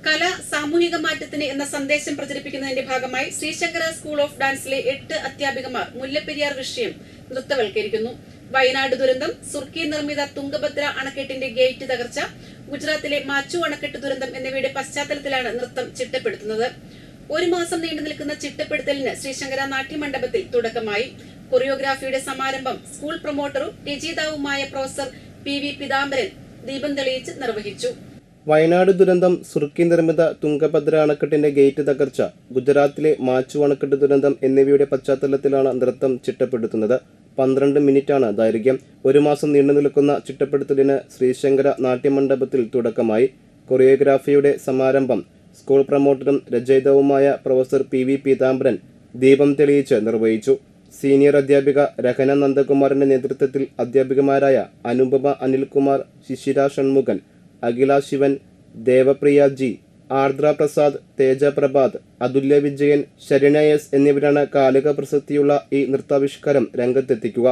കല സാമൂഹിക മാറ്റത്തിന് എന്ന സന്ദേശം പ്രചരിപ്പിക്കുന്നതിന്റെ ഭാഗമായി ശ്രീശങ്കര സ്കൂൾ ഓഫ് ഡാൻസിലെ 8 അധ്യാപികമാർ മുല്ലപ്പെരിയാർ വിഷയം നൃത്തവൽക്കരിക്കുന്നു. വയനാട് ദുരന്തം, സുർക്കി നിർമ്മിത തുംഗഭദ്ര അണക്കെട്ടിന്റെ ഗേറ്റ് തകർച്ച, ഗുജറാത്തിലെ മാച്ചു അണക്കെട്ട് ദുരന്തം എന്നിവയുടെ പശ്ചാത്തലത്തിലാണ് നൃത്തം ചിട്ടപ്പെടുത്തുന്നത്. 1 മാസം നീണ്ടു നിൽക്കുന്ന ചിട്ടപ്പെടുത്തലിന് ശ്രീശങ്കര നാട്യമണ്ഡപത്തിൽ തുടക്കമായി. കൊറിയോഗ്രാഫിയുടെ സമാരംഭം സ്കൂൾ പ്രൊമോട്ടറും രചയിതാവുമായ പ്രൊഫസർ PV പീതാംബരൻ ദീപം തെളിയിച്ച് നിർവഹിച്ചു. വയനാട് ദുരന്തം, സുർക്കി നിർമ്മിത തുംഗഭദ്ര അണക്കെട്ടിന്റെ ഗേറ്റ് തകർച്ച, ഗുജറാത്തിലെ മാച്ചു അണക്കെട്ട് ദുരന്തം എന്നിവയുടെ പശ്ചാത്തലത്തിലാണ് നൃത്തം ചിട്ടപ്പെടുത്തുന്നത്. 12 മിനിറ്റാണ് ദൈർഘ്യം. 1 മാസം നീണ്ടു നിൽക്കുന്ന ചിട്ടപ്പെടുത്തലിന് ശ്രീശങ്കര നാട്യമണ്ഡപത്തിൽ തുടക്കമായി. കൊറിയോഗ്രാഫിയുടെ സമാരംഭം സ്കൂൾ പ്രൊമോട്ടറും രചയിതാവുമായ പ്രൊഫസർ PV പീതാംബരൻ ദീപം തെളിയിച്ച് നിർവഹിച്ചു. സീനിയർ അധ്യാപിക രഹന നന്ദകുമാറിന്റെ നേതൃത്വത്തിൽ അധ്യാപികമാരായ അനുപമ അനിൽകുമാർ, ശിശിര ഷൺമുഖൻ, അഖില ശിവൻ, ദേവപ്രിയ G, ആർദ്ര പ്രസാദ്, തേജ പ്രഭാത്, അതുല്യ വിജയൻ, ശരണ്യ S എന്നിവരാണ് കാലിക പ്രസക്തിയുള്ള ഈ നൃത്താവിഷ്കാരം രംഗത്തെത്തിക്കുക.